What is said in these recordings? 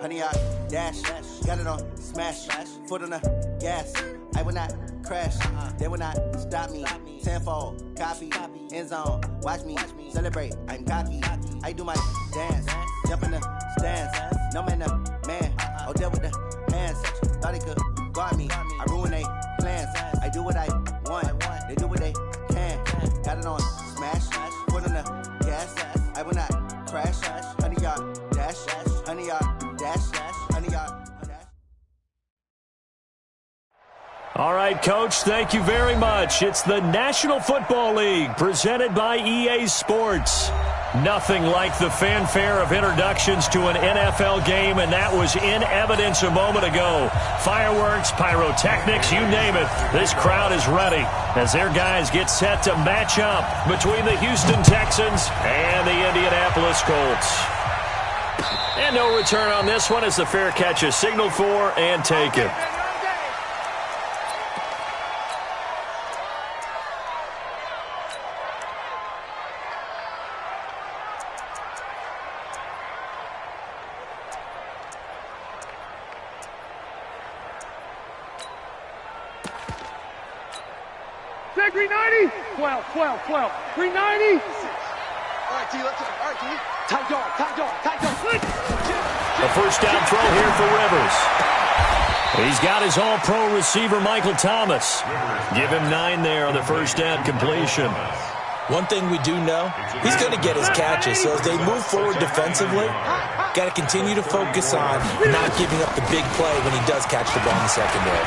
honey, I dash, got it on, smash, foot on the gas. I will not crash, they will not stop me. Tenfold, copy, end zone, watch me celebrate. I'm cocky, I do my dance, jump in the stands. No man, man, oh, there with the hands. Thought he could guard me, I ruin they plans. I do what I want, they do what they can. Got it on, smash, foot on the gas. I will not crash, honey, yard dash, honey, yard dash, honey, yard. All right, Coach, thank you very much. It's the National Football League presented by EA Sports. Nothing like the fanfare of introductions to an NFL game, and that was in evidence a moment ago. Fireworks, pyrotechnics, you name it. This crowd is ready as their guys get set to match up between the Houston Texans and the Indianapolis Colts. And no return on this one as the fair catch is signaled for and taken. Check 390. 12. 390. All right, T, let's go. All right, T. Tight dog. A first down throw here for Rivers. He's got his all-pro receiver, Michael Thomas. Give him 9 there on the first down completion. One thing we do know, he's going to get his catches. So as they move forward defensively, got to continue to focus on not giving up the big play when he does catch the ball in the secondary.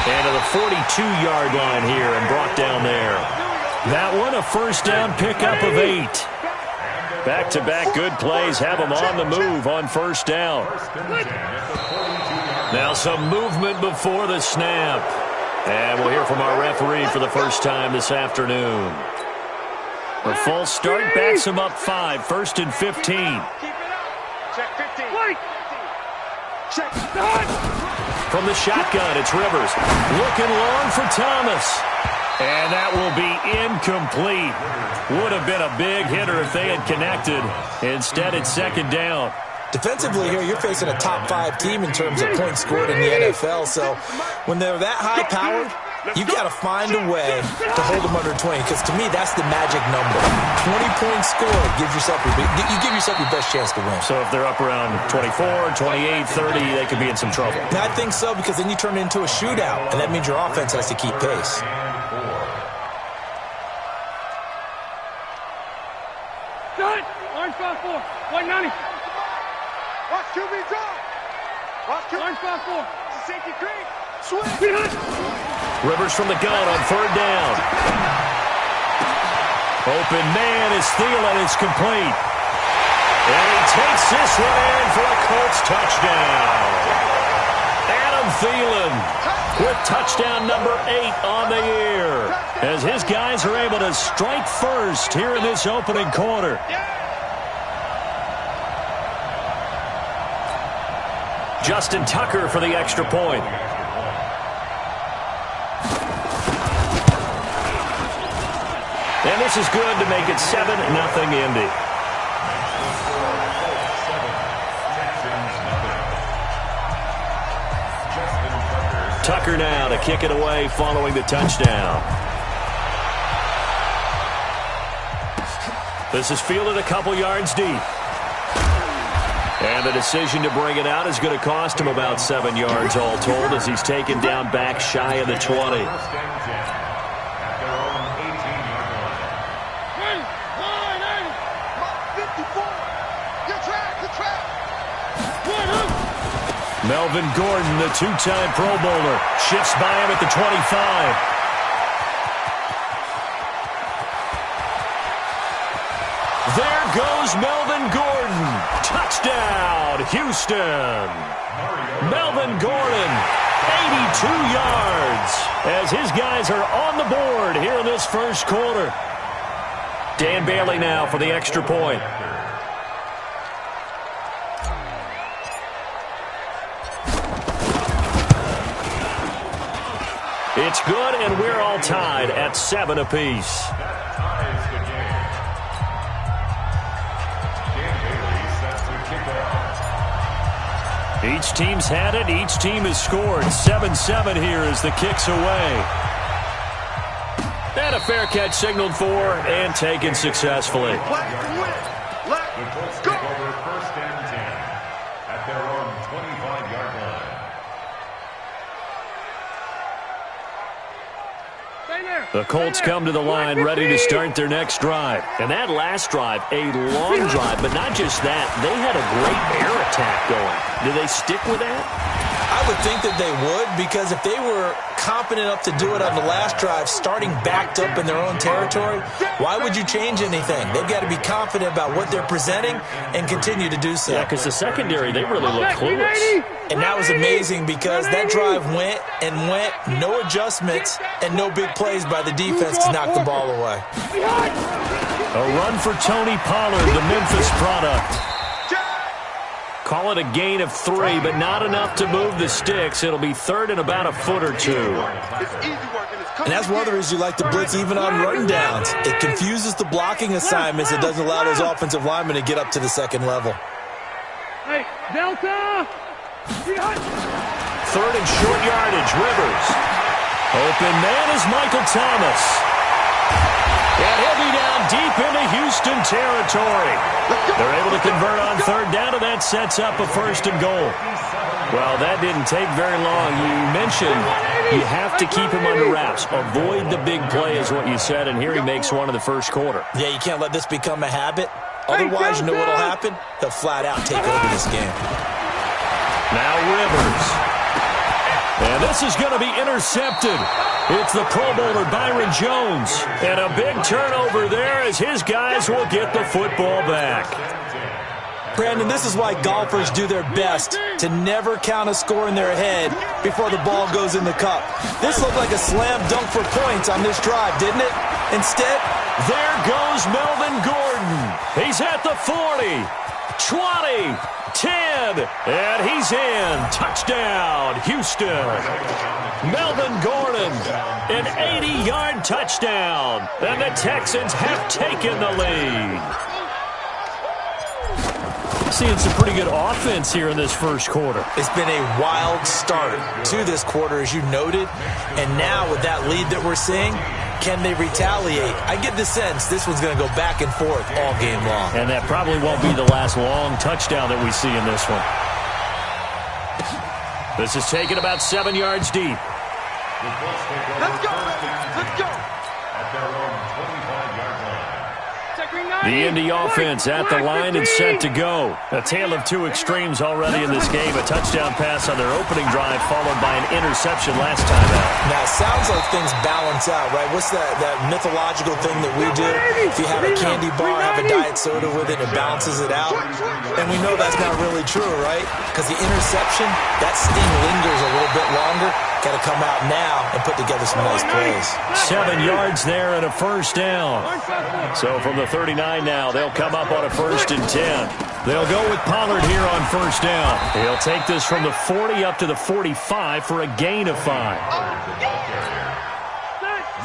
And to the 42-yard line here and brought down there. That one, a first down pickup of 8. Back-to-back good plays have him on the move on first down. Now some movement before the snap. And we'll hear from our referee for the first time this afternoon. The false start backs him up 5, 1st and 15. Keep it up. Check 15. Check. From the shotgun, it's Rivers. Looking long for Thomas. And that will be incomplete. Would have been a big hitter if they had connected. Instead, it's second down. Defensively here, you're facing a top 5 team in terms of points scored in the NFL. So when they're that high-powered, you've got to find a way to hold them under 20. Because to me, that's the magic number. 20 points scored, you give yourself your best chance to win. So if they're up around 24, 28, 30, they could be in some trouble. I think so, because then you turn it into a shootout, and that means your offense has to keep pace. Done. Orange 5-4. 190. Watch QB drop. Watch QB. Orange 5-4. Safety creek. Swing. Rivers from the gun on 3rd down. Open man is Thielen. It's complete. And he takes this one in for a Colts touchdown. Adam Thielen with touchdown number 8 on the year as his guys are able to strike first here in this opening quarter. Justin Tucker for the extra point. And this is good to make it 7-0 Indy. Tucker now to kick it away following the touchdown. This is fielded a couple yards deep. And the decision to bring it out is going to cost him about 7 yards all told as he's taken down back shy of the 20. Melvin Gordon, the 2-time Pro Bowler, shifts by him at the 25. There goes Melvin Gordon. Touchdown, Houston. Melvin Gordon, 82 yards, as his guys are on the board here in this first quarter. Dan Bailey now for the extra point. It's good, and we're all tied at 7 apiece. That ties the game. Dan Bailey sets the kickoff. Each team's had it. Each team has scored. 7-7 here as the kick's away. And a fair catch signaled for and taken successfully. The Colts take over 1st and 10 at their own 25-yard line. The Colts come to the line ready to start their next drive. And that last drive, a long drive, but not just that. They had a great air attack going. Do they stick with that? I would think that they would, because if they were confident enough to do it on the last drive, starting backed up in their own territory, why would you change anything? They've got to be confident about what they're presenting and continue to do so. Yeah, because the secondary, they really look clueless. And that was amazing because that drive went and went, no adjustments, and no big plays by the defense to knock the ball away. A run for Tony Pollard, the Memphis product. Call it a gain of 3, but not enough to move the sticks. It'll be third and about a foot or two. And that's one of the reasons you like to blitz even on run downs. It confuses the blocking assignments. It doesn't allow those offensive linemen to get up to the second level. Hey, Delta! Third and short yardage, Rivers. Open man is Michael Thomas. And he'll be down deep into Houston territory. They're able to convert on third down, and that sets up a 1st and goal. Well, that didn't take very long. You mentioned you have to keep him under wraps. Avoid the big play is what you said, and here he makes one in the first quarter. Yeah, you can't let this become a habit. Otherwise, you know what will happen? They'll flat out take over this game. Now Rivers. And this is going to be intercepted. It's the Pro Bowler Byron Jones. And a big turnover there as his guys will get the football back. Brandon, this is why golfers do their best to never count a score in their head before the ball goes in the cup. This looked like a slam dunk for points on this drive, didn't it? Instead, there goes Melvin Gordon. He's at the 40, 20, 10, and he's in. Touchdown, Houston. Melvin Gordon, an 80-yard touchdown, and the Texans have taken the lead. Seeing some pretty good offense here in this first quarter. It's been a wild start to this quarter, as you noted, and now with that lead that we're seeing, can they retaliate? I get the sense this one's going to go back and forth all game long. And that probably won't be the last long touchdown that we see in this one. This is taken about 7 yards deep. Let's go, let's go. At their own 25-yard line. The Indy offense at the line and set to go. A tale of two extremes already in this game. A touchdown pass on their opening drive followed by an interception last time out. Now, it sounds like things balance out, right? What's that mythological thing that we do? If you have a candy bar, have a diet soda with it, it balances it out. And we know that's not really true, right? Because the interception, that sting lingers a little bit longer. Got to come out now and put together some nice plays. 7 yards there and a first down. So from the 39 now, they'll come up on a 1st and 10. They'll go with Pollard here on first down. He'll take this from the 40 up to the 45 for a gain of 5.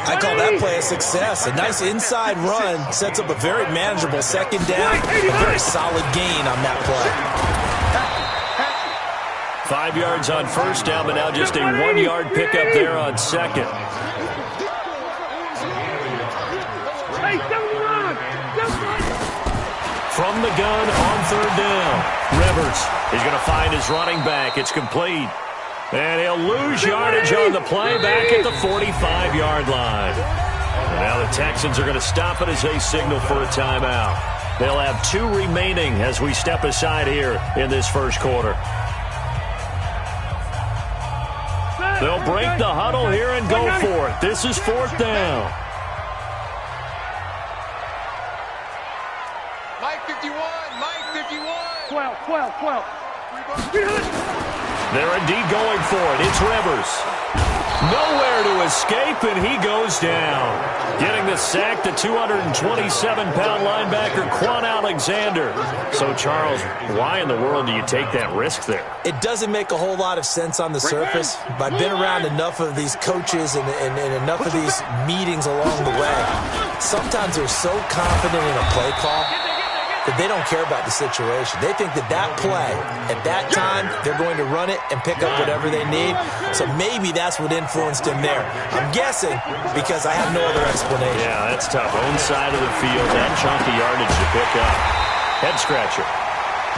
I call that play a success. A nice inside run sets up a very manageable second down. A very solid gain on that play. 5 yards on first down, but now just a 1 yard pickup there on second. From the gun on third down, Rivers is going to find his running back. It's complete. And he'll lose yardage on the play back at the 45-yard line. And now the Texans are going to stop it as they signal for a timeout. They'll have 2 remaining as we step aside here in this first quarter. They'll break the huddle here and go for it. This is 4th down. Mike 51, Mike 51. 12. They're indeed going for it. It's Rivers. Nowhere to escape, and he goes down. Getting the sack, the 227-pound linebacker, Quan Alexander. So, Charles, why in the world do you take that risk there? It doesn't make a whole lot of sense on the surface, but I've been around enough of these coaches and enough of these meetings along the way. Sometimes they're so confident in a play call that they don't care about the situation. They think that play, at that time, they're going to run it and pick up whatever they need. So maybe that's what influenced him there. I'm guessing because I have no other explanation. Yeah, that's tough. Own side of the field, that chunk of yardage to pick up. Head scratcher.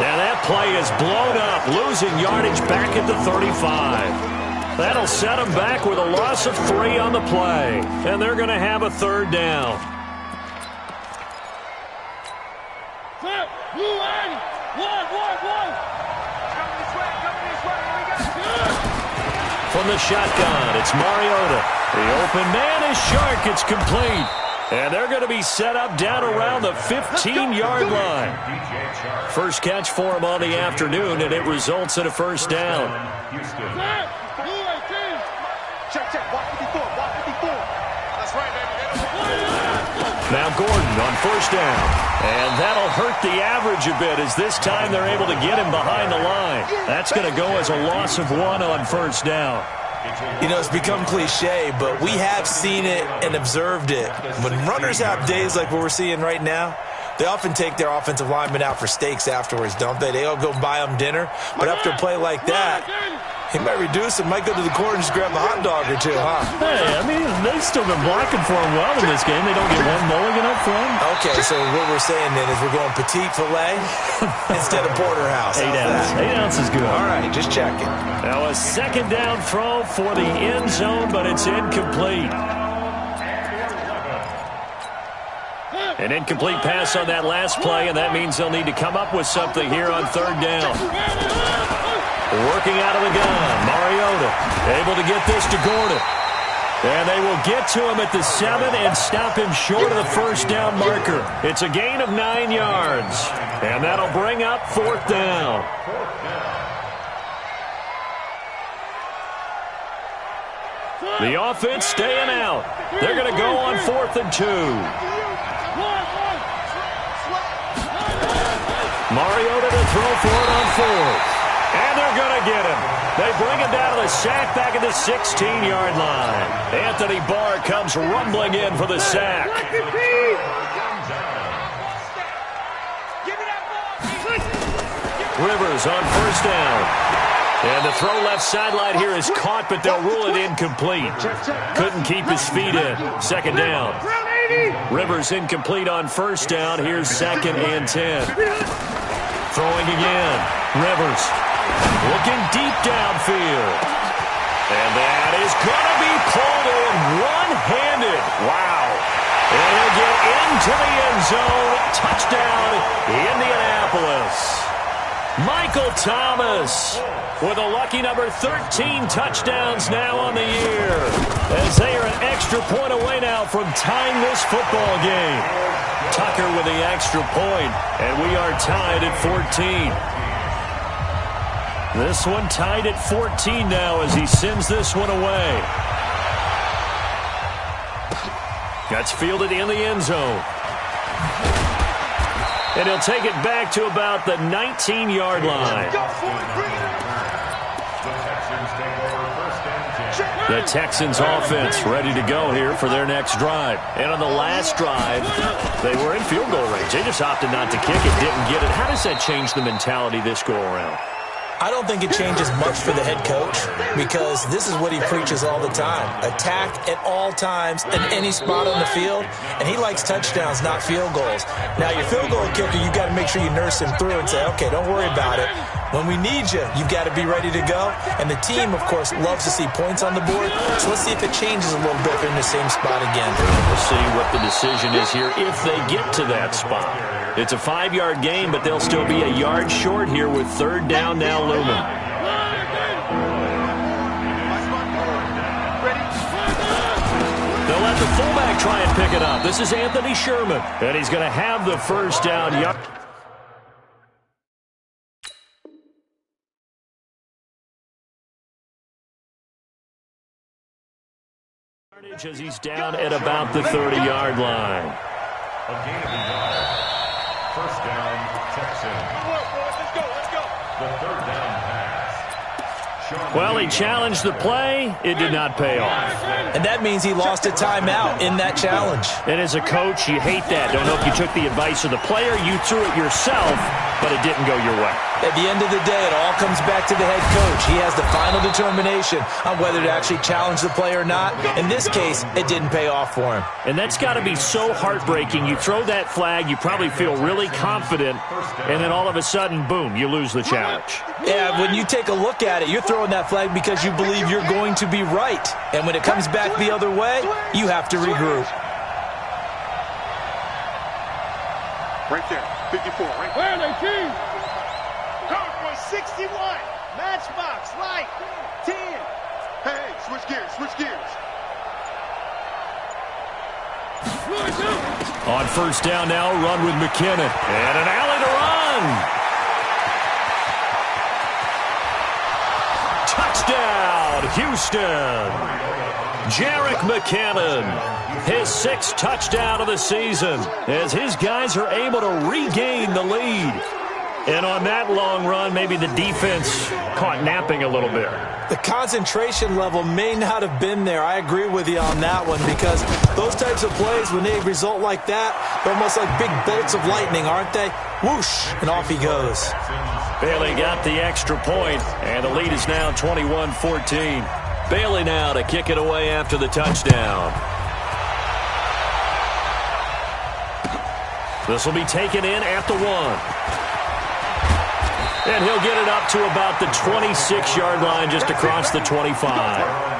Now that play is blown up, losing yardage back at the 35. That'll set them back with a loss of 3 on the play. And they're going to have a third down. From the shotgun, it's Mariota. The open man is Shark. It's complete. And they're going to be set up down around the 15-yard line. First catch for him on the afternoon, and it results in a first down. Now Gordon on first down. And that'll hurt the average a bit as this time they're able to get him behind the line. That's going to go as a loss of 1 on first down. You know, it's become cliche, but we have seen it and observed it. When runners have days like what we're seeing right now, they often take their offensive linemen out for steaks afterwards, don't they? They all go buy them dinner. But after a play like that, he might reduce it, might go to the corner and just grab a hot dog or two, huh? Hey, I mean, they've still been blocking for him well in this game. They don't get one mulligan up front. Okay, so what we're saying then is we're going petite filet instead of porterhouse. 8 ounces. 8 ounces good. All right, just checking. Now a second down throw for the end zone, but it's incomplete. An incomplete pass on that last play, and that means they'll need to come up with something here on third down. Working out of the gun, Mariota able to get this to Gordon. And they will get to him at the 7 and stop him short of the first down marker. It's a gain of 9 yards, and that'll bring up fourth down. The offense staying out. They're going to go on 4th and 2. Mariota to throw for it on 4th. And they're going to get him. They bring him down to the sack back at the 16-yard line. Anthony Barr comes rumbling in for the sack. Rivers on first down. And the throw left sideline here is caught, but they'll rule it incomplete. Couldn't keep his feet in. Second down. Rivers incomplete on first down. Here's 2nd and 10. Throwing again. Rivers looking deep downfield. And that is going to be pulled in one-handed. Wow. And he'll get into the end zone. Touchdown, Indianapolis. Michael Thomas with a lucky number 13 touchdowns now on the year, as they are an extra point away now from tying this football game. Tucker with the extra point, and we are tied at 14. This one tied at 14 now as he sends this one away. That's fielded in the end zone. And he'll take it back to about the 19-yard line. The Texans offense ready to go here for their next drive. And on the last drive, they were in field goal range. They just opted not to kick it, didn't get it. How does that change the mentality this go-around? I don't think it changes much for the head coach because this is what he preaches all the time. Attack at all times in any spot on the field, and he likes touchdowns, not field goals. Now, your field goal kicker, you've got to make sure you nurse him through and say, okay, don't worry about it. When we need you, you've got to be ready to go. And the team, of course, loves to see points on the board. So let's see if it changes a little bit if they're in the same spot again. We'll see what the decision is here if they get to that spot. It's a 5-yard gain, but they'll still be a yard short here with third down now looming. They'll let the fullback try and pick it up. This is Anthony Sherman, and he's going to have the first down. As he's down at about the 30-yard line. A gain of 9. First down, Texans. Let's go. The third down pass. Well, he challenged the play. It did not pay off. And that means he lost a timeout in that challenge. And as a coach, you hate that. Don't know if you took the advice of the player. You threw it yourself, but it didn't go your way. At the end of the day, it all comes back to the head coach. He has the final determination on whether to actually challenge the play or not. In this case, it didn't pay off for him. And that's got to be so heartbreaking. You throw that flag, you probably feel really confident, and then all of a sudden, boom, you lose the challenge. Yeah, when you take a look at it, you're throwing that flag because you believe you're going to be right. And when it comes back the other way, you have to regroup. Right there, 54. Right where are they, team? Code was 61. Matchbox, right. 10. Hey, switch gears, switch gears. On first down now, run with McKinnon. And an alley to run. Touchdown, Houston. Jerick McKinnon, his 6th touchdown of the season, as his guys are able to regain the lead. And on that long run, maybe the defense caught napping a little bit. The concentration level may not have been there. I agree with you on that one, because those types of plays, when they result like that, they're almost like big bolts of lightning, aren't they? Whoosh, and off he goes. Bailey got the extra point, and the lead is now 21-14. Bailey now to kick it away after the touchdown. This will be taken in at the 1. And he'll get it up to about the 26-yard line, just across the 25.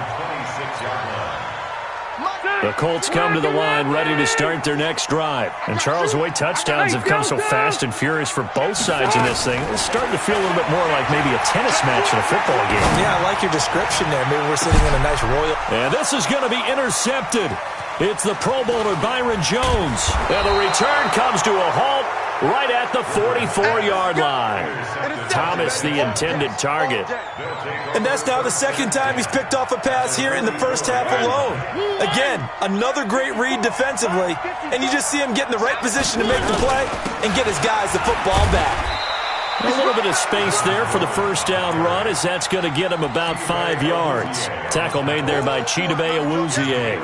The Colts come to the line ready to start their next drive. And Charles, the way touchdowns have come so fast and furious for both sides in this thing, it's starting to feel a little bit more like maybe a tennis match in a football game. Yeah, I like your description there. Maybe we're sitting in a nice royal. And this is going to be intercepted. It's the Pro Bowler Byron Jones. And the return comes to a halt right at the 44-yard line. Thomas, the intended target. And that's now the 2nd time he's picked off a pass here in the first half alone. Again, another great read defensively, and you just see him get in the right position to make the play and get his guys the football back. A little bit of space there for the first down run, as that's going to get him about 5 yards. Tackle made there by Chidobe Awuzie.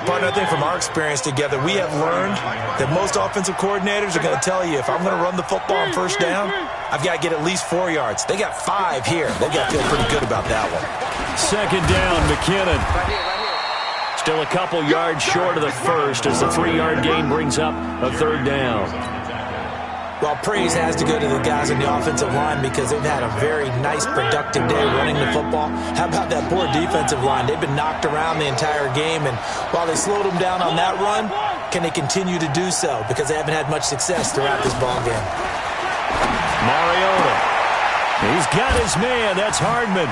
Partner, I think from our experience together, we have learned that most offensive coordinators are going to tell you, if I'm going to run the football on first down, I've got to get at least 4 yards. They got 5 here. They got to feel pretty good about that one. 2nd down, McKinnon. Still a couple yards short of the first, as the 3-yard gain brings up a 3rd down. Well, praise has to go to the guys on the offensive line, because they've had a very nice, productive day running the football. How about that poor defensive line? They've been knocked around the entire game, and while they slowed them down on that run, can they continue to do so? Because they haven't had much success throughout this ball game. Mariota. He's got his man. That's Hardman.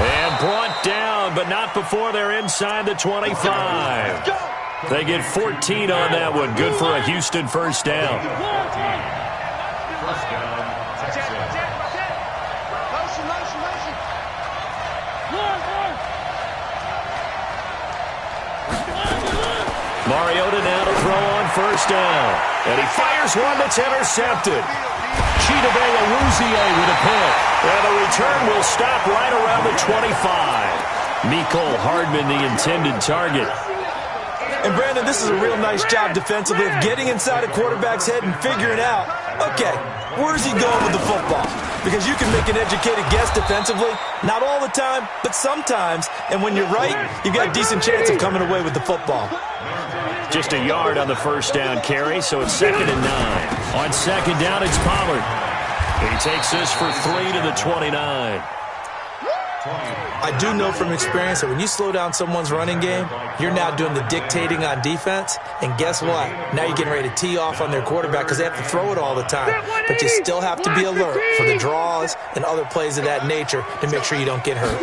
And brought down, but not before they're inside the 25. They get 14 on that one. Good for a Houston first down. Mariota now to throw on first down. And he fires one that's intercepted. Chidobe Awuzie with a pick. And the return will stop right around the 25. Mecole Hardman, the intended target. And, Brandon, this is a real nice job defensively of getting inside a quarterback's head and figuring out, okay, where's he going with the football? Because you can make an educated guess defensively, not all the time, but sometimes. And when you're right, you've got a decent chance of coming away with the football. Just a yard on the first down carry, so it's 2nd and 9. On 2nd down, it's Pollard. He takes this for 3 to the 29. I do know from experience that when you slow down someone's running game, you're now doing the dictating on defense. And guess what? Now you're getting ready to tee off on their quarterback because they have to throw it all the time. But you still have to be alert for the draws and other plays of that nature to make sure you don't get hurt.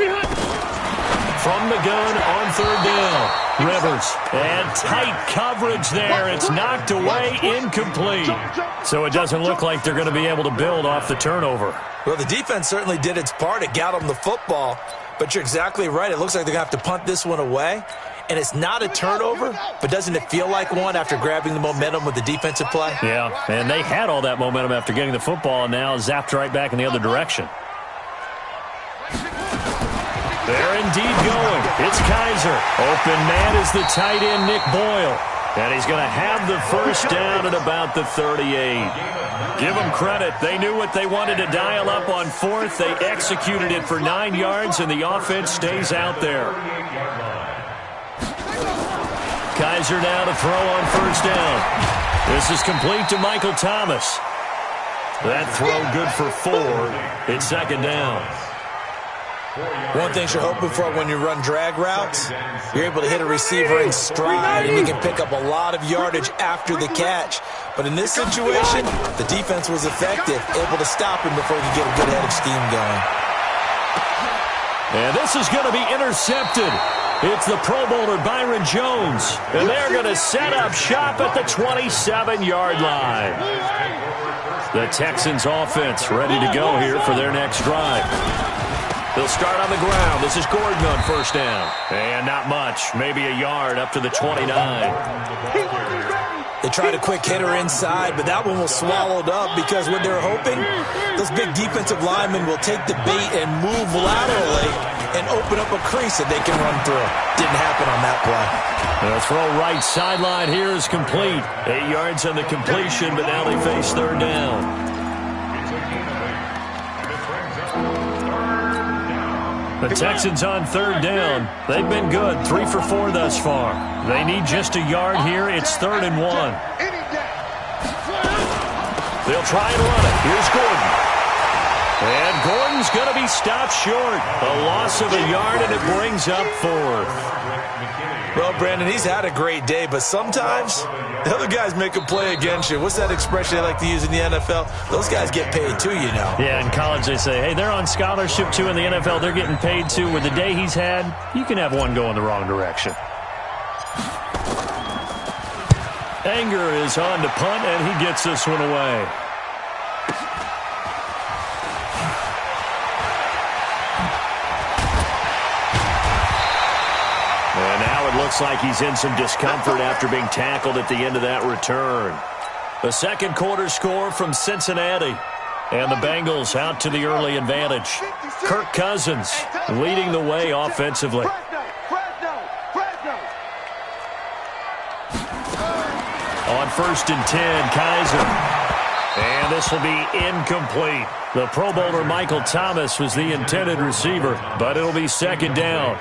From the gun on 3rd down, Rivers. And tight coverage there. It's knocked away, incomplete. So it doesn't look like they're going to be able to build off the turnover. Well, the defense certainly did its part. It got them the football. But you're exactly right. It looks like they're going to have to punt this one away. and it's not a turnover, but doesn't it feel like one after grabbing the momentum with the defensive play? Yeah, and they had all that momentum after getting the football, and now zapped right back in the other direction. They're indeed going. It's Kaiser. Open man is the tight end, Nick Boyle. And he's going to have the first down at about the 38. Give them credit. They knew what they wanted to dial up on fourth. They executed it for 9 yards, and the offense stays out there. Kaiser now to throw on first down. This is complete to Michael Thomas. That throw good for 4. It's second down. One thing you're hoping for when you run drag routes, you're able to hit a receiver in stride, and you can pick up a lot of yardage after the catch. But in this situation, the defense was effective, able to stop him before he could get a good head of steam going. And this is going to be intercepted. It's the Pro Bowler Byron Jones, and they're going to set up shop at the 27-yard line. The Texans offense ready to go here for their next drive. They'll start on the ground. This is Gordon on first down. And not much. Maybe a yard up to the 29. They tried a quick hitter inside, but that one was swallowed up because what they're hoping, those big defensive linemen will take the bait and move laterally and open up a crease that they can run through. Didn't happen on that play. The throw right sideline here is complete. 8 yards on the completion, but now they face third down. The Texans on third down. They've been good, 3 for 4 thus far. They need just a yard here. It's 3rd and 1. They'll try and run it. Here's Gordon. And Gordon's going to be stopped short. A loss of a yard, and it brings up 4th. Well, Brandon, he's had a great day, but sometimes the other guys make a play against you. What's that expression they like to use in the NFL? Those guys get paid too, you know. Yeah, in college they say, hey, they're on scholarship too. In the NFL, they're getting paid too. With the day he's had, you can have one go in the wrong direction. Anger is on to punt, and he gets this one away. And now it looks like he's in some discomfort after being tackled at the end of that return. The second quarter score from Cincinnati. And the Bengals out to the early advantage. Kirk Cousins leading the way offensively. On 1st and 10, Kaiser. And this will be incomplete. The Pro Bowler Michael Thomas was the intended receiver, but it'll be second down.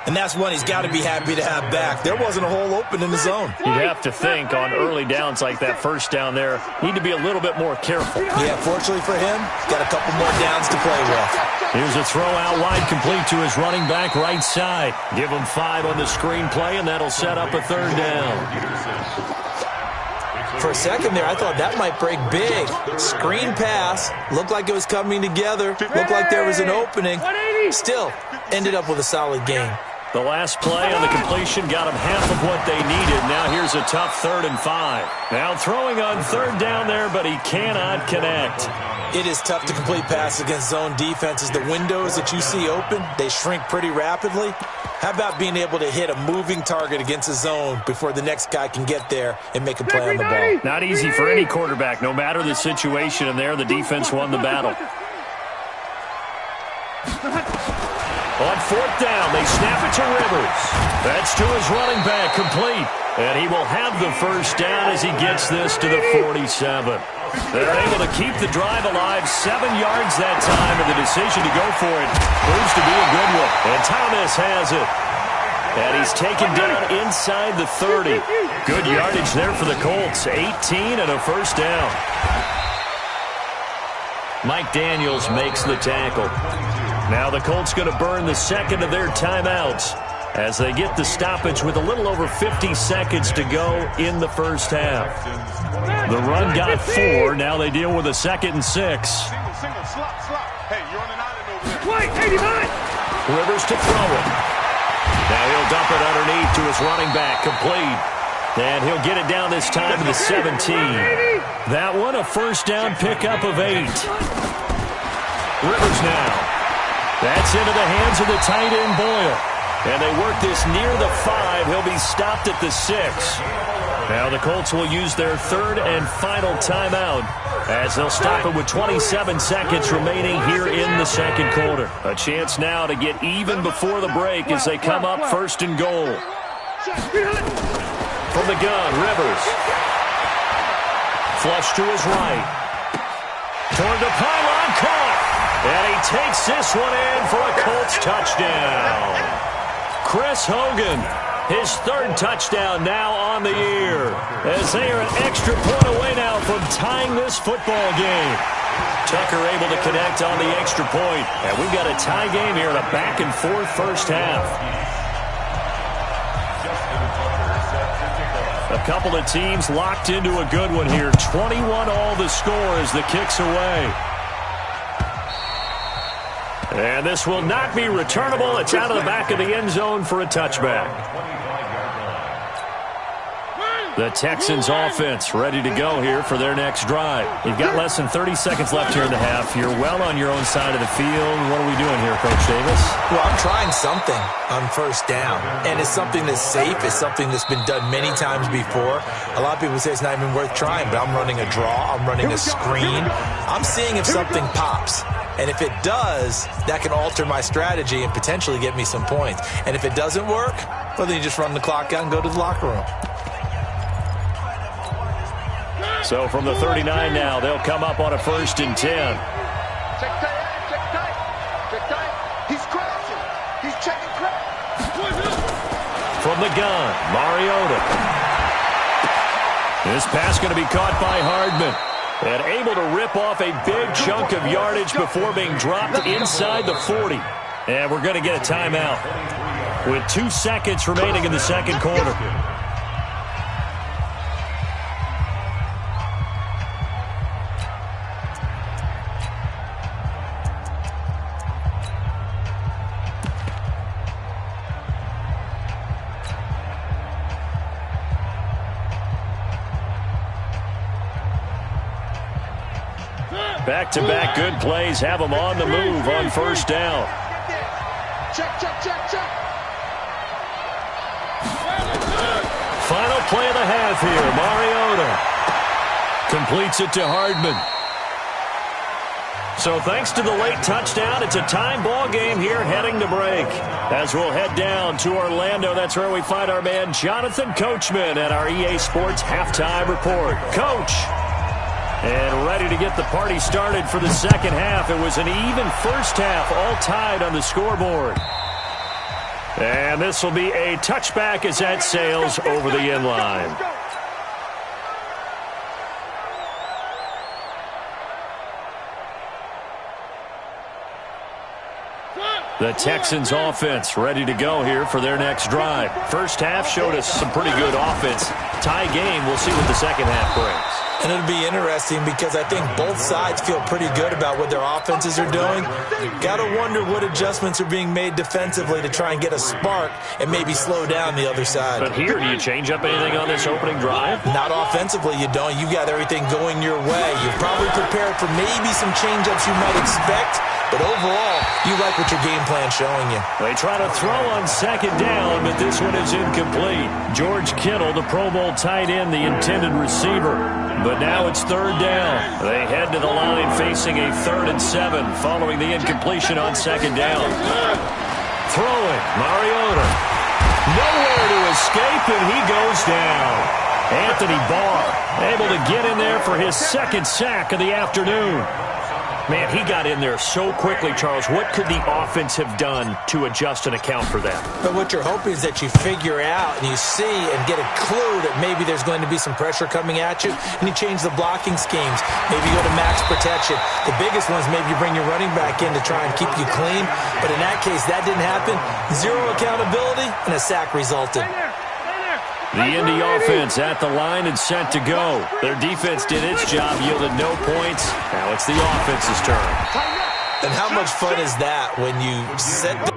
And that's one he's got to be happy to have back. There wasn't a hole open in the zone. You'd have to think on early downs like that first down there, need to be a little bit more careful. Yeah, fortunately for him, got a couple more downs to play with. Here's a throw out wide complete to his running back right side. Give him 5 on the screen play, and that'll set up a third down. For a second there, I thought that might break big. Screen pass. Looked like it was coming together. Looked like there was an opening. Still, ended up with a solid game. The last play on the completion got them half of what they needed. Now here's a tough 3rd and 5. Now throwing on third down there, but he cannot connect. It is tough to complete passes against zone defenses. The windows that you see open, they shrink pretty rapidly. How about being able to hit a moving target against a zone before the next guy can get there and make a play on the ball? Not easy for any quarterback, no matter the situation, and there the defense won the battle. On 4th down, they snap it to Rivers. That's to his running back, complete. And he will have the first down as he gets this to the 47. They're able to keep the drive alive, 7 yards that time, and the decision to go for it proves to be a good one. And Thomas has it. And he's taken down inside the 30. Good yardage there for the Colts, 18 and a first down. Mike Daniels makes the tackle. Now the Colts going to burn the second of their timeouts as they get the stoppage with a little over 50 seconds to go in the first half. The run got 4. Now they deal with a 2nd and 6. Single, slop. Hey, you're on an island over there. Wait, 89. Rivers to throw it. Now he'll dump it underneath to his running back, complete. And he'll get it down this time to the 17. That one a first down pickup of 8. Rivers now. That's into the hands of the tight end, Boyle. And they work this near the 5. He'll be stopped at the 6. Now the Colts will use their third and final timeout as they'll stop it with 27 seconds remaining here in the second quarter. A chance now to get even before the break as they come up first and goal. From the gun, Rivers. Flush to his right. Toward the pylon, caught. And he takes this one in for a Colts touchdown. Chris Hogan, his third touchdown now on the year, as they are an extra point away now from tying this football game. Tucker able to connect on the extra point, and we've got a tie game here in a back-and-forth first half. A couple of teams locked into a good one here. 21 all the score as the kick's away. And this will not be returnable. It's out of the back of the end zone for a touchback. The Texans offense ready to go here for their next drive. You've got less than 30 seconds left here in the half. You're well on your own side of the field. What are we doing here, Coach Davis? Well, I'm trying something on first down. And it's something that's safe. It's something that's been done many times before. A lot of people say it's not even worth trying, but I'm running a draw. I'm running a screen. I'm seeing if something pops. And if it does, that can alter my strategy and potentially get me some points. And if it doesn't work, well, then you just run the clock out and go to the locker room. So from the 39 now, they'll come up on a 1st and 10. Check tight, check tight, check tight. He's crashing. He's checking crash. From the gun, Mariota. This pass going to be caught by Hardman. And able to rip off a big chunk of yardage before being dropped inside the 40. And we're going to get a timeout with 2 seconds remaining in the second quarter. Back-to-back good plays have them on the move on first down. Check, check, check, check. Final play of the half here. Mariota completes it to Hardman. So thanks to the late touchdown, it's a time ball game here heading to break. As we'll head down to Orlando, that's where we find our man Jonathan Coachman at our EA Sports Halftime Report. Coach. And ready to get the party started for the second half. It was an even first half, all tied on the scoreboard. And this will be a touchback as that sails over the end line. The Texans offense ready to go here for their next drive. First half showed us some pretty good offense. Tie game, we'll see what the second half brings. And it'll be interesting because I think both sides feel pretty good about what their offenses are doing. Got to wonder what adjustments are being made defensively to try and get a spark and maybe slow down the other side. But here, do you change up anything on this opening drive? Not offensively, you don't. You got everything going your way. You're probably prepared for maybe some change-ups you might expect, but overall, you like what your game plan's showing you. They try to throw on second down, but this one is incomplete. George Kittle, the Pro Bowl tight end, the intended receiver. But now it's third down. They head to the line facing a 3rd and 7 following the incompletion on second down. Throwing, Mariota. Nowhere to escape, and he goes down. Anthony Barr able to get in there for his second sack of the afternoon. Man, he got in there so quickly, Charles. What could the offense have done to adjust and account for that? But what you're hoping is that you figure out and you see and get a clue that maybe there's going to be some pressure coming at you, and you change the blocking schemes. Maybe you go to max protection. The biggest one is maybe you bring your running back in to try and keep you clean. But in that case, that didn't happen. Zero accountability, and a sack resulted. The Indy offense at the line and set to go. Their defense did its job, yielded no points. Now it's the offense's turn. And how much fun is that when you set the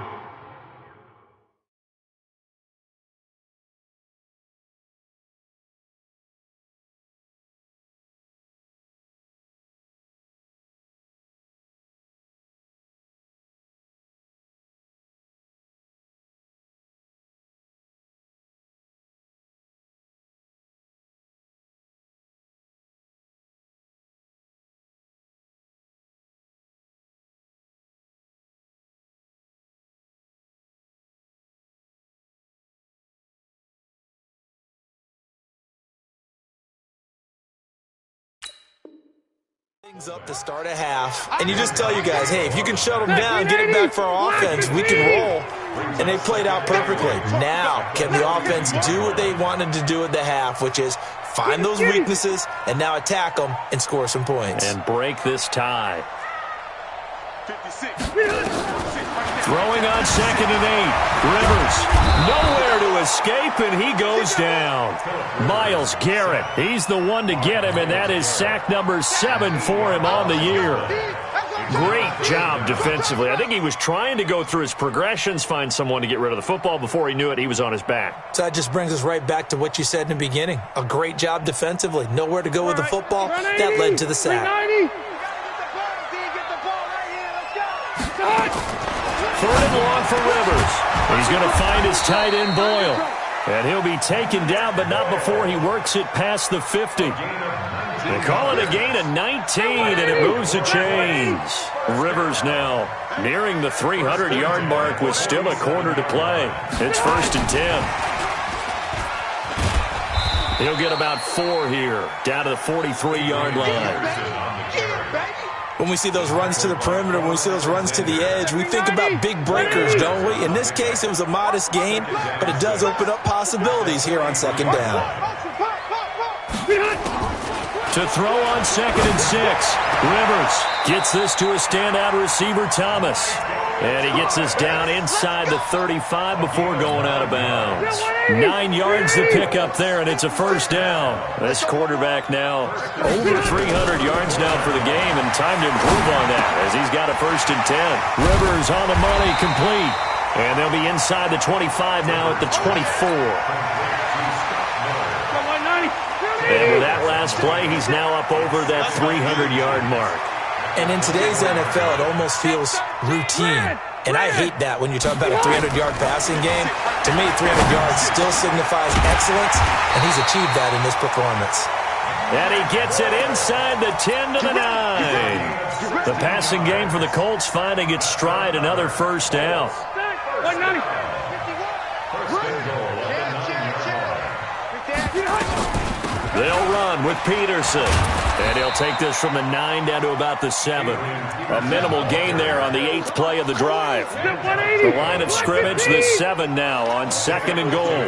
Up to start a half, and you just tell you guys, hey, if you can shut them down, get it back for our offense, we can roll. And they played out perfectly. Now, can the offense do what they wanted to do at the half, which is find those weaknesses and now attack them and score some points. And break this tie. 56. Throwing on 2nd and 8. Rivers, nowhere to escape, and he goes down. Myles Garrett, he's the one to get him, and that is sack number 7 for him on the year. Great job defensively. I think he was trying to go through his progressions, find someone to get rid of the football. Before he knew it, he was on his back. So that just brings us right back to what you said in the beginning. A great job defensively. Nowhere to go with the football. That led to the sack. 3rd and long for Rivers. He's going to find his tight end, Boyle. And he'll be taken down, but not before he works it past the 50. They call it a gain of 19, and it moves the chains. Rivers now nearing the 300-yard mark with still a quarter to play. It's 1st and 10. He'll get about 4 here, down to the 43-yard line. When we see those runs to the perimeter, when we see those runs to the edge, we think about big breakers, don't we? In this case, it was a modest gain, but it does open up possibilities here on 2nd down. To throw on 2nd and 6. Rivers gets this to a standout receiver, Thomas. And he gets this down inside the 35 before going out of bounds. 9 yards to pick up there, and it's a 1st down. This quarterback now over 300 yards now for the game, and time to improve on that as he's got a 1st and 10. Rivers on the money, complete. And they'll be inside the 25 now at the 24. And with that last play, he's now up over that 300-yard mark. And in today's NFL, it almost feels routine. And I hate that when you talk about a 300-yard passing game. To me, 300 yards still signifies excellence, and he's achieved that in this performance. And he gets it inside the 10 to the 9. The passing game for the Colts finding its stride, another 1st down. They'll run with Peterson. And he'll take this from the 9 down to about the 7. A minimal gain there on the 8th play of the drive. The line of scrimmage, the 7 now on 2nd and goal.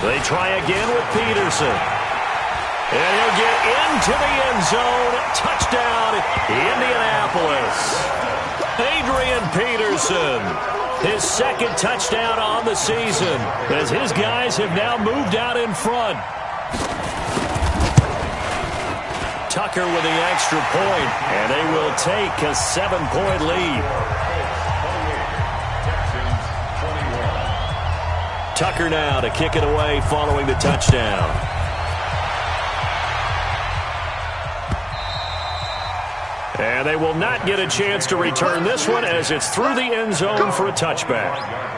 They try again with Peterson. And he'll get into the end zone. Touchdown, Indianapolis. Adrian Peterson. His 2nd touchdown on the season as his guys have now moved out in front. Tucker with the extra point, and they will take a 7-point lead. Tucker now to kick it away following the touchdown. And they will not get a chance to return this one as it's through the end zone for a touchback.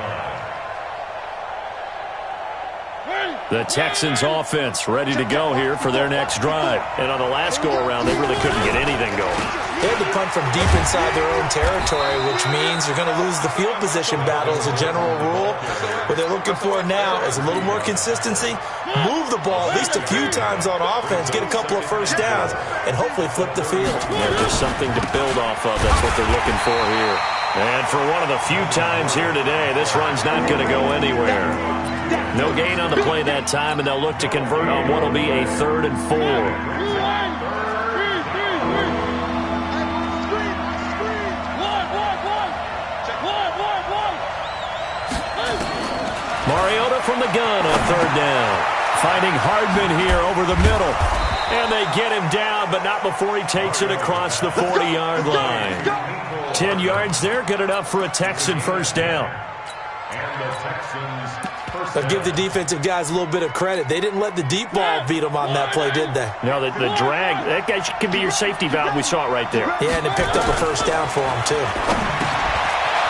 The Texans offense ready to go here for their next drive. And on the last go-around, they really couldn't get anything going. They had to punt from deep inside their own territory, which means they're going to lose the field position battle as a general rule. What they're looking for now is a little more consistency, move the ball at least a few times on offense, get a couple of 1st downs, and hopefully flip the field. Yeah, just something to build off of. That's what they're looking for here. And for one of the few times here today, this run's not going to go anywhere. No gain on the play that time, and they'll look to convert on what will be a 3rd and 4. Mariota from the gun on 3rd down. Finding Hardman here over the middle. And they get him down, but not before he takes it across the 40-yard line. 10 yards there, good enough for a Texan 1st down. And the Texans But give the defensive guys a little bit of credit. They didn't let the deep ball beat them on that play, did they? No, the drag, that guy can be your safety valve. We saw it right there. Yeah, and it picked up a 1st down for them, too.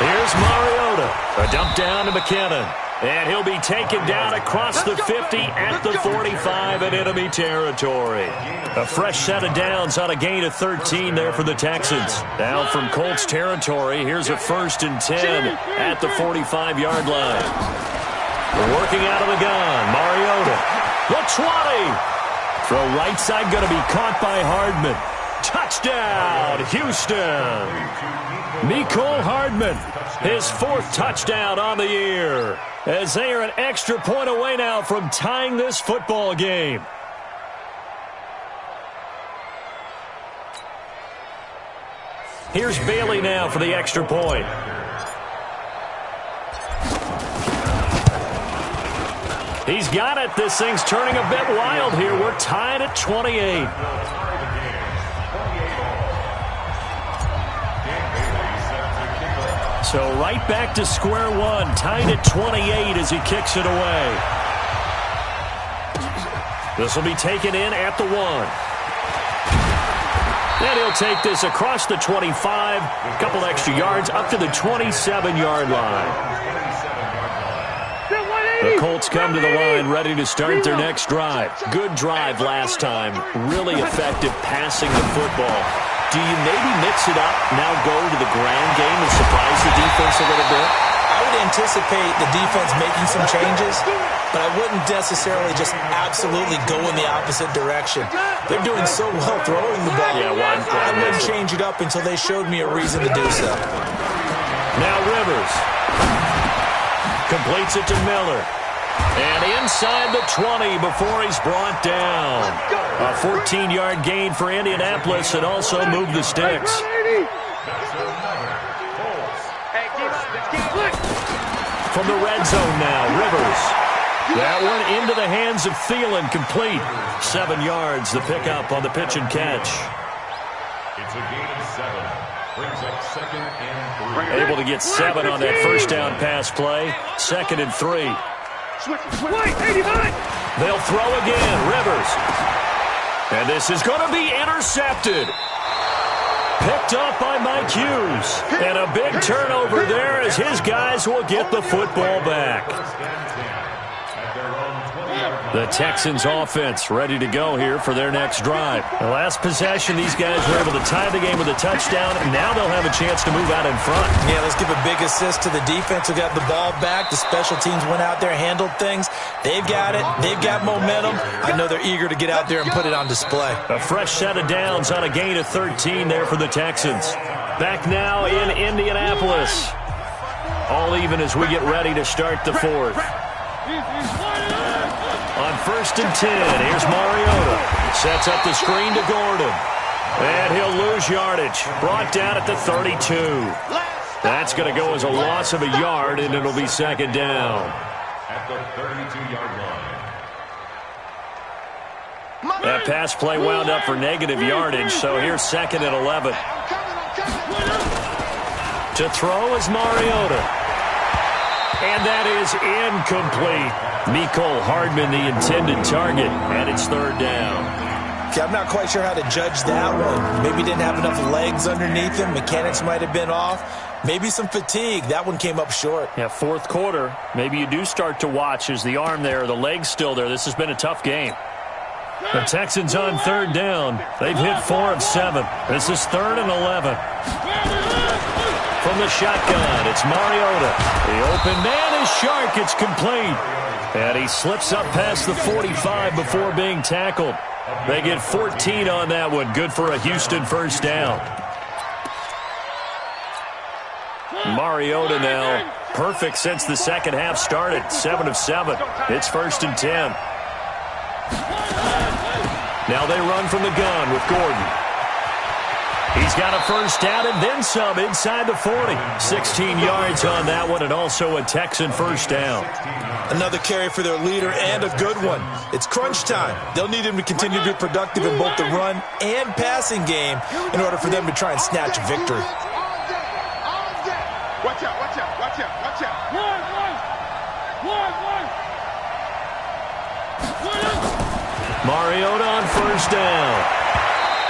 Here's Mariota. A dump down to McKinnon. And he'll be taken down across the 50 at the 45 in enemy territory. A fresh set of downs on a gain of 13 there for the Texans. Down from Colts territory, here's a 1st and 10 at the 45-yard line. Working out of the gun, Mariota. The 20. Throw right side going to be caught by Hardman. Touchdown, Houston. Mecole Hardman, his 4th touchdown on the year, as they are an extra point away now from tying this football game. Here's Bailey now for the extra point. He's got it. This thing's turning a bit wild here. We're tied at 28. So right back to square one, tied at 28 as he kicks it away. This will be taken in at the 1. And he'll take this across the 25, a couple extra yards, up to the 27-yard line. The Colts come to the line ready to start their next drive. Good drive last time. Really effective passing the football. Do you maybe mix it up, now go to the ground game and surprise the defense a little bit? I would anticipate the defense making some changes, but I wouldn't necessarily just absolutely go in the opposite direction. They're doing so well throwing the ball. Yeah, I wouldn't change it up until they showed me a reason to do so. Now Rivers completes it to Miller. And inside the 20 before he's brought down. A 14-yard gain for Indianapolis and also moved the sticks. From the red zone now, Rivers. That one into the hands of Thielen, complete. 7 yards, the pickup on the pitch and catch. It's a gain of 7. Brings up 2nd and 3. Able to get 7 on that first down pass play. 2nd and 3. They'll throw again, Rivers. And this is going to be intercepted. Picked up by Mike Hughes. And a big turnover there as his guys will get the football back. The Texans offense ready to go here for their next drive. The last possession, these guys were able to tie the game with a touchdown, and now they'll have a chance to move out in front. Yeah, let's give a big assist to the defense who got the ball back. The special teams went out there, handled things. They've got it. They've got momentum. I know they're eager to get out there and put it on display. A fresh set of downs on a gain of 13 there for the Texans. Back now in Indianapolis. All even as we get ready to start the 4th. On 1st and 10, here's Mariota. Sets up the screen to Gordon. And he'll lose yardage. Brought down at the 32. That's going to go as a loss of a yard, and it'll be 2nd down. At the 32-yard line. That pass play wound up for negative yardage, so here's 2nd and 11. To throw is Mariota. And that is incomplete. Mecole Hardman, the intended target, and it's 3rd down. Okay, I'm not quite sure how to judge that one. Maybe didn't have enough legs underneath him. Mechanics might have been off. Maybe some fatigue. That one came up short. Yeah, 4th quarter. Maybe you do start to watch as the arm there, the leg's still there. This has been a tough game. The Texans on 3rd down. They've hit 4 of 7. This is 3rd and 11. From the shotgun, it's Mariota. The open man is Shark. It's complete. And he slips up past the 45 before being tackled. They get 14 on that one. Good for a Houston 1st down. Mariota now perfect since the 2nd half started. 7 of 7. It's 1st and 10. Now they run from the gun with Gordon. He's got a 1st down and then some inside the 40. 16 yards on that one, and also a Texan 1st down. Another carry for their leader, and a good one. It's crunch time. They'll need him to continue to be productive in both the run and passing game in order for them to try and snatch a victory. Watch out, watch out, watch out, watch out. Mariota on 1st down.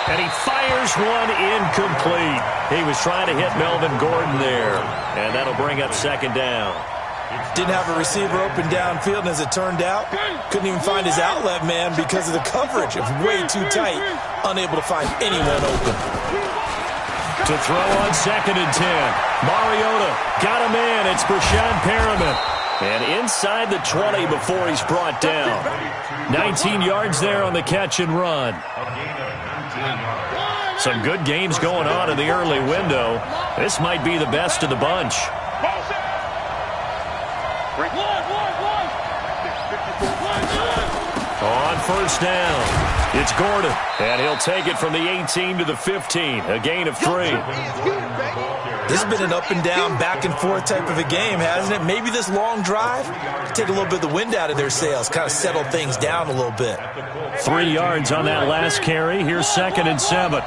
And he fires one incomplete. He was trying to hit Melvin Gordon there. And that'll bring up 2nd down. Didn't have a receiver open downfield, and as it turned out, couldn't even find his outlet man because of the coverage. It was way too tight, unable to find anyone open. To throw on 2nd and 10. Mariota got a man. It's Brashad Perriman. And inside the 20 before he's brought down. 19 yards there on the catch and run. Some good games going on in the early window. This might be the best of the bunch. On first down, it's Gordon, and he'll take it from the 18 to the 15, a gain of 3. This has been an up-and-down, back-and-forth type of a game, hasn't it? Maybe this long drive take a little bit of the wind out of their sails, kind of settle things down a little bit. 3 yards on that last carry. Here's 2nd and 7.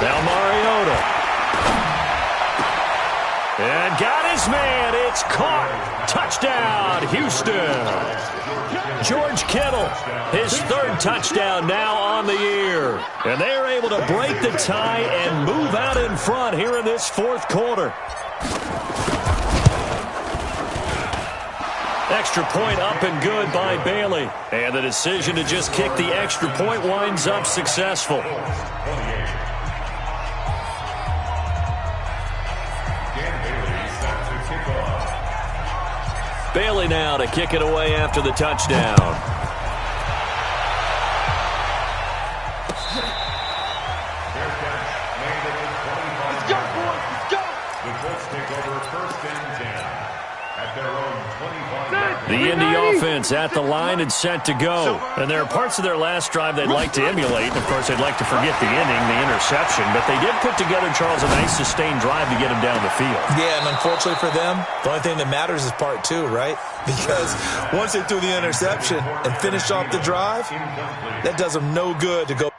Now Mariota. And got his man. It's caught. Touchdown, Houston. George Kittle, his 3rd touchdown now on the year. And they're able to break the tie and move out in front here in this 4th quarter. Extra point up and good by Bailey. And the decision to just kick the extra point winds up successful. Bailey now to kick it away after the touchdown. Let's go, boys. Let's go. The Colts take over 1st and 10 at their own 25. The Indy offense at the line and set to go. And there are parts of their last drive they'd like to emulate. Of course, they'd like to forget the inning, the interception. But they did put together, Charles, a nice sustained drive to get them down the field. Yeah, and unfortunately for them, the only thing that matters is part 2, right? Because once they threw the interception and finished off the drive, that does them no good to go.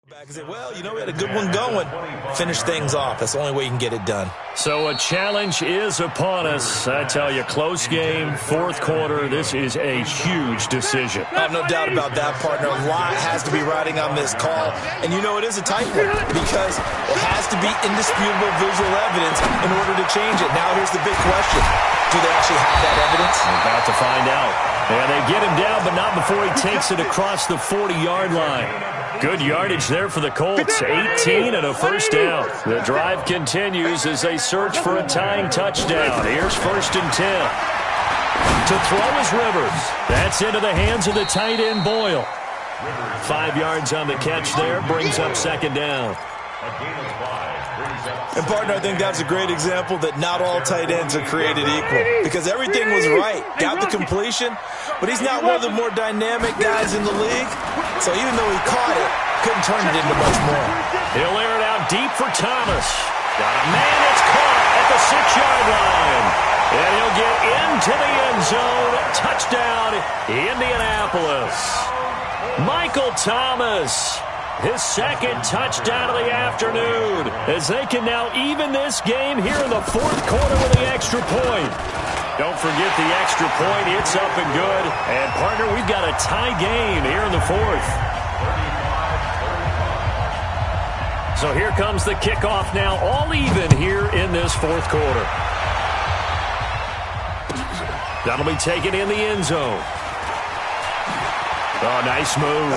Back and say, well, you know, we had a good one going. Finish things off. That's the only way you can get it done. So a challenge is upon us. I tell you, close game, 4th quarter. This is a huge decision. I have no doubt about that, partner. A lot has to be riding on this call. And you know it is a tight one because it has to be indisputable visual evidence in order to change it. Now here's the big question. Do they actually have that evidence? We're about to find out. And they get him down, but not before he takes it across the 40-yard line. Good yardage there for the Colts. 18 and a 1st down. The drive continues as they search for a tying touchdown. Here's 1st and 10. To throw is Rivers. That's into the hands of the tight end Boyle. 5 yards on the catch there. Brings up 2nd down. And, partner, I think that's a great example that not all tight ends are created equal because everything was right. Got the completion, but he's not one of the more dynamic guys in the league. So even though he caught it, couldn't turn it into much more. He'll air it out deep for Thomas. Got a man that's caught at the 6-yard line. And he'll get into the end zone. Touchdown, Indianapolis. Michael Thomas. His 2nd touchdown of the afternoon as they can now even this game here in the 4th quarter with the extra point. Don't forget the extra point. It's up and good. And, partner, we've got a tie game here in the 4th. So here comes the kickoff now, all even here in this 4th quarter. That'll be taken in the end zone. Oh, nice move.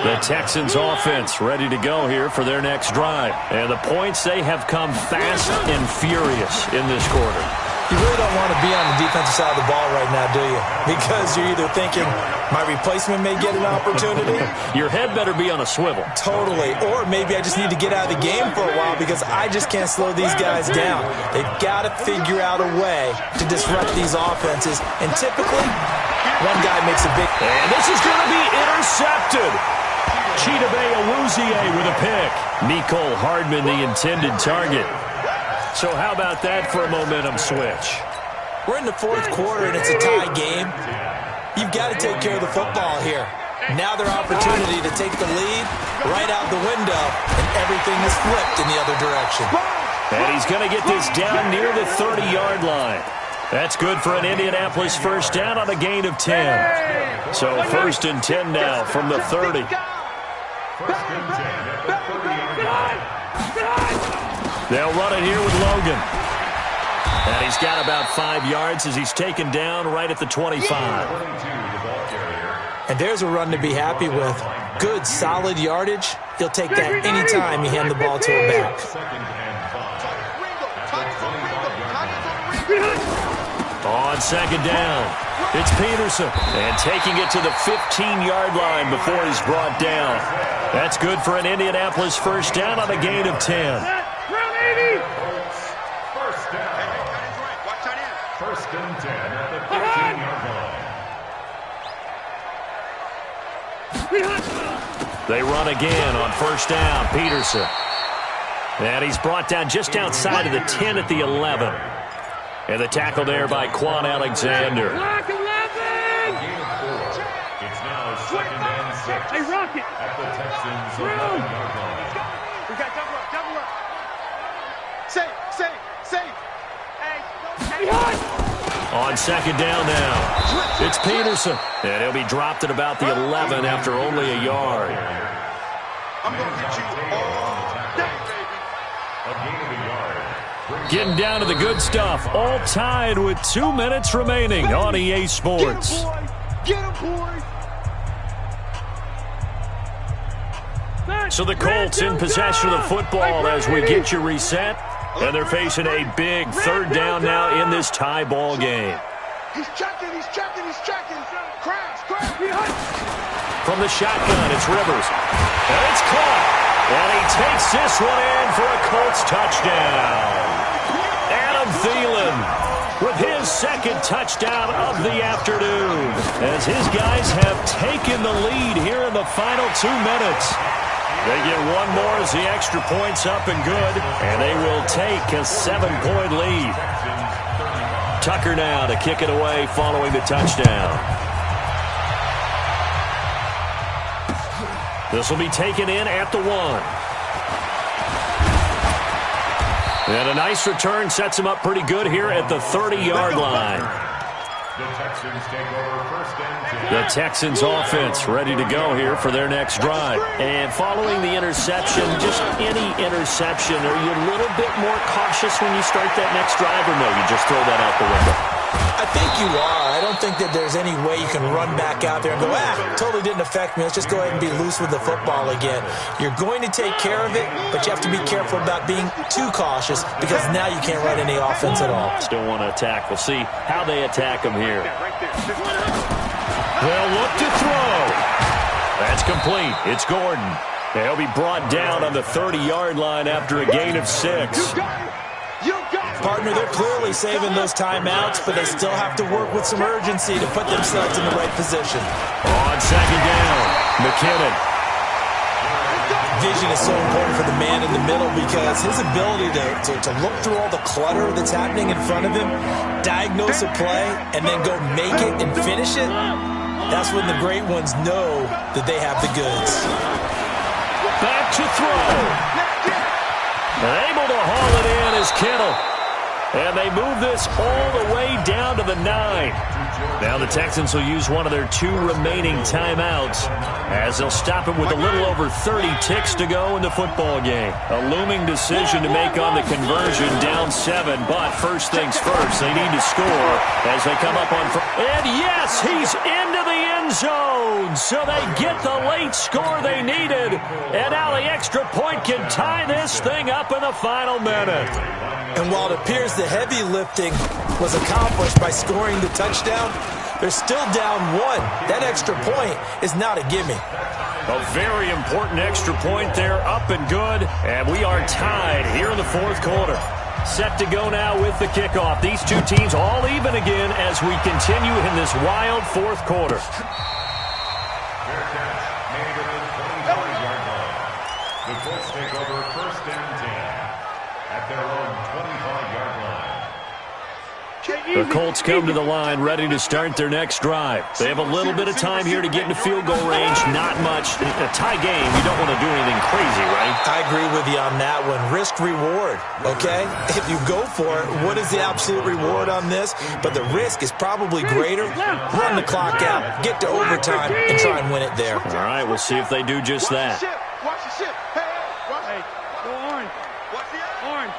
The Texans offense ready to go here for their next drive. And the points, they have come fast and furious in this quarter. You really don't want to be on the defensive side of the ball right now, do you? Because you're either thinking, my replacement may get an opportunity. Your head better be on a swivel. Totally. Or maybe I just need to get out of the game for a while because I just can't slow these guys down. They've got to figure out a way to disrupt these offenses. And typically, one guy makes a big... And this is going to be intercepted. Chidobe Awuzie with a pick. Mecole Hardman, the intended target. So how about that for a momentum switch? We're in the 4th quarter, and it's a tie game. You've got to take care of the football here. Now their opportunity to take the lead right out the window, and everything is flipped in the other direction. And he's going to get this down near the 30-yard line. That's good for an Indianapolis 1st down on a gain of 10. So 1st and 10 now from the 30. 1st and 10 at the 30-yard line. They'll run it here with Logan. And he's got about 5 yards as he's taken down right at the 25. And there's a run to be happy with. Good, solid yardage. He'll take that anytime you hand the ball to a back. On second down, it's Peterson. And taking it to the 15-yard line before he's brought down. That's good for an Indianapolis first down on a gain of 10. First and 10 at the 15-yard line. They run again on first down, Peterson. And he's brought down just outside of the 10 at the 11. And the tackle there by Quan Alexander. It's now second and 6 Hey, Rocket. at the Texans' 11-yard line. We got double up. Safe. Hey, On second down now, it's Peterson. And he'll be dropped at about the 11 after only a yard. I'm going to get you all day, baby. A gain of a yard. Getting down to the good stuff. All tied with 2 minutes remaining on EA Sports. Get him, boy. So the Colts in possession of the football as we get you reset. And they're facing a big third down now in this tie ball game. He's checking. Crash. From the shotgun, it's Rivers. And it's caught. And he takes this one in for a Colts touchdown. Adam Thielen with his second touchdown of the afternoon as his guys have taken the lead here in the final 2 minutes. They get one more as the extra point's up and good, and they will take a 7-point lead. Tucker now to kick it away following the touchdown. This will be taken in at the 1. And a nice return sets him up pretty good here at the 30-yard line. The Texans take over first and 10. The Texans offense ready to go here for their next drive. And following the interception, just any interception, are you a little bit more cautious when you start that next drive, or no, you just throw that out the window? I think you are. I don't think that there's any way you can run back out there and go, totally didn't affect me. Let's just go ahead and be loose with the football again. You're going to take care of it, but you have to be careful about being too cautious because now you can't run any offense at all. Still want to attack. We'll see how they attack him here. They'll look to throw. That's complete. It's Gordon. He'll be brought down on the 30-yard line after a gain of 6. Partner, they're clearly saving those timeouts, but they still have to work with some urgency to put themselves in the right position. On second down, McKinnon. Vision is so important for the man in the middle because his ability to look through all the clutter that's happening in front of him, diagnose a play, and then go make it and finish it, that's when the great ones know that they have the goods. Back to throw. Able to haul it in is Kittle. And they move this all the way down to the 9. Now the Texans will use one of their 2 remaining timeouts as they'll stop it with a little over 30 ticks to go in the football game. A looming decision to make on the conversion, down 7. But first things first, they need to score as they come up on front. And yes, he's into the end zone. So they get the late score they needed. And now the extra point can tie this thing up in the final minute. And while it appears the heavy lifting was accomplished by scoring the touchdown, they're still down 1. That extra point is not a gimme. A very important extra point there, up and good. And we are tied here in the 4th quarter. Set to go now with the kickoff. These 2 teams all even again as we continue in this wild 4th quarter. Fair catch made at the 25-yard line. The Colts take over first and 10 at their own 25-yard line. The Colts come to the line ready to start their next drive. They have a little bit of time here to get into field goal range. Not much. In a tie game, you don't want to do anything crazy, right? I agree with you on that one. Risk-reward, okay? If you go for it, what is the absolute reward on this? But the risk is probably greater. Run the clock out, get to overtime, and try and win it there. All right, we'll see if they do just that. Watch the ship. Hey, watch it. Go orange. Watch the orange.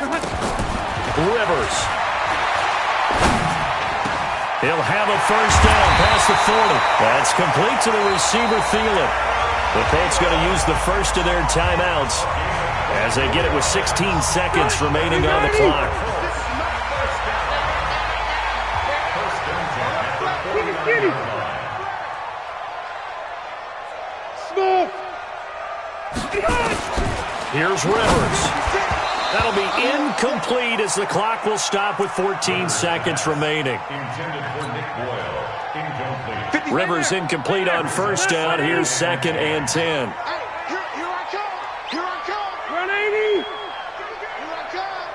Rivers. He'll have a first down past the 40. That's complete to the receiver, Thielen. The Colts going to use the first of their timeouts as they get it with 16 seconds remaining on the clock. Here's Rivers. That'll be incomplete as the clock will stop with 14 seconds remaining. Rivers incomplete on first down. Here's 2nd and 10. Here I come. Here I come. 180. Here I come.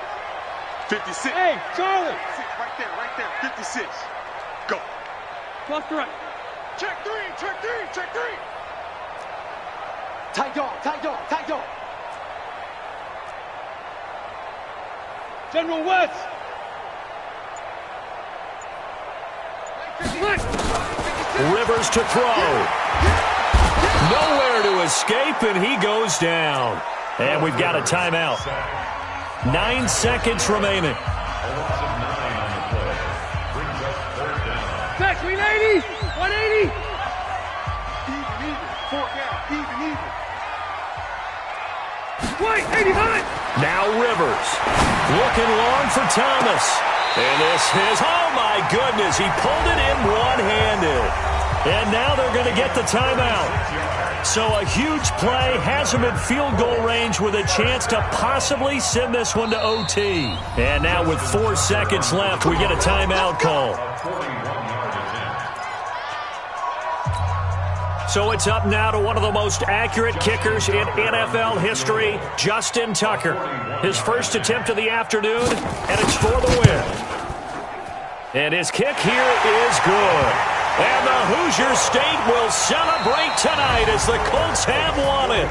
56. Hey, Charlie. Right there. 56. Go. Left to right. Check three. Tight dog. General West. Rivers to throw. Nowhere to escape, and he goes down. And we've got a timeout. 9 seconds remaining. Next, 180. 180. Even. 4 down. Even. Wait, 89. Now Rivers. Looking long for Thomas. And this is, oh my goodness, he pulled it in one-handed. And now they're going to get the timeout. So a huge play has him in field goal range with a chance to possibly send this one to OT. And now with 4 seconds left, we get a timeout call. So it's up now to one of the most accurate kickers in NFL history, Justin Tucker. His first attempt of the afternoon, and it's for the win. And his kick here is good. And the Hoosier State will celebrate tonight as the Colts have won it.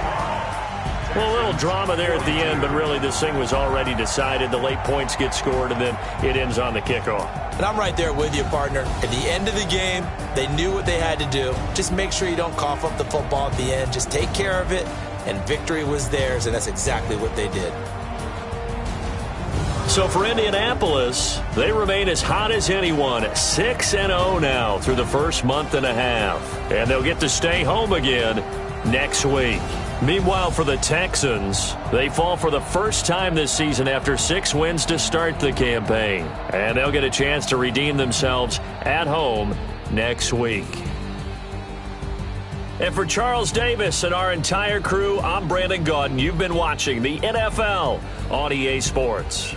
Well, a little drama there at the end, but really this thing was already decided. The late points get scored, and then it ends on the kickoff. And I'm right there with you, partner. At the end of the game, they knew what they had to do. Just make sure you don't cough up the football at the end. Just take care of it, and victory was theirs, and that's exactly what they did. So for Indianapolis, they remain as hot as anyone, 6-0 now through the first month and a half. And they'll get to stay home again next week. Meanwhile, for the Texans, they fall for the first time this season after 6 wins to start the campaign. And they'll get a chance to redeem themselves at home next week. And for Charles Davis and our entire crew, I'm Brandon Gaudin. You've been watching the NFL on EA Sports.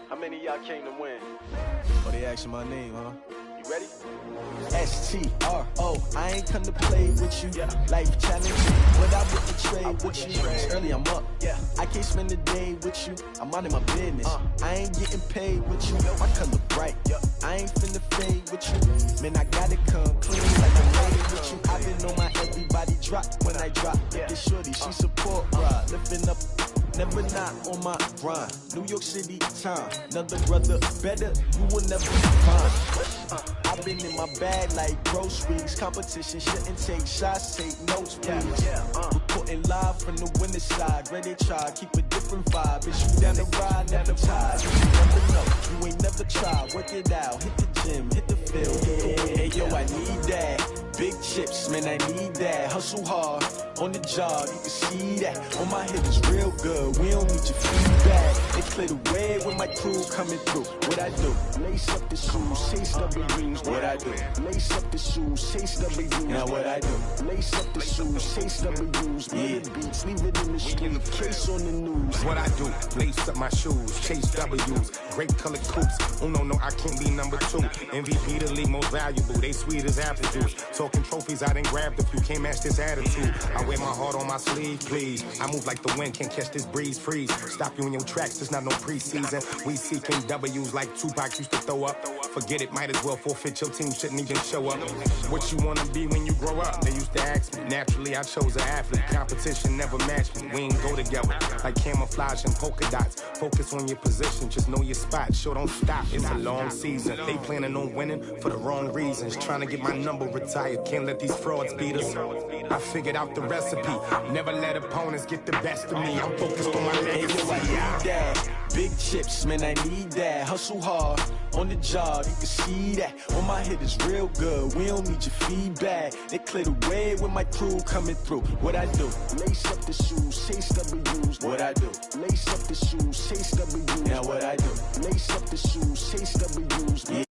How many of y'all came to win? Oh, they asking my name, huh? You ready? S-T-R-O, I ain't come to play with you. Life challenge, but I wouldn't trade with you. It's early, I'm up. I can't spend the day with you. I'm minding my business. I ain't getting paid with you. My color bright. I ain't finna fade with you. Man, I gotta come clean like I'm ready with you. I've been on my everybody drop when I drop. Look at shorty, she support ride. Lifting up, never not on my grind. New York City time, another brother better, you will never find. I've been in my bag like groceries. Competition shouldn't take shots, take notes, please. Reporting live from the winning side. Ready to try, keep a different vibe. It's you down the ride, never tired. You never know, you ain't never tried. Work it out, hit the gym, hit the field. Hey yo, I need that. big chips, man, I need that. Hustle hard, on the job, you can see that. On my head is real good, we don't need your feedback. They clear the way when my crew coming through. What I do? Lace up the shoes, chase W's. What I do? Lace up the shoes, chase W's. Now what I do? Lace up the shoes, chase W's. Yeah, beats, leave it in the street, case on the news. What I do? Lace up my shoes, chase W's. Great colored coops. Oh no, I can't be number 2. MVP the league most valuable. They sweet as apple juice. Talking trophies, I didn't grab the few. Can't match this attitude. I wear my heart on my sleeve, please. I move like the wind, can't catch this breeze, freeze. Stop you in your tracks, there's not no preseason. We seeking W's like Tupac used to throw up. Forget it, might as well forfeit. Your team shouldn't even show up. What you wanna be when you grow up? They used to ask me. Naturally, I chose an athlete. Competition never matched me. We ain't go together like camouflage and polka dots. Focus on your position, just know your spot. Show don't stop, it's a long season. They planning on winning for the wrong reasons. Trying to get my number retired, can't let these frauds beat us. I figured out the recipe. Never let opponents get the best of me. I'm focused on my legacy. Big chips, man, I need that. Hustle hard, on the job, you can see that. On my head is real good, we don't need your feedback. They clear the way when my crew coming through. What I do? Lace up the shoes, chase W's. What I do? Lace up the shoes, chase W's. Now what I do? Lace up the shoes, chase W's. Yeah.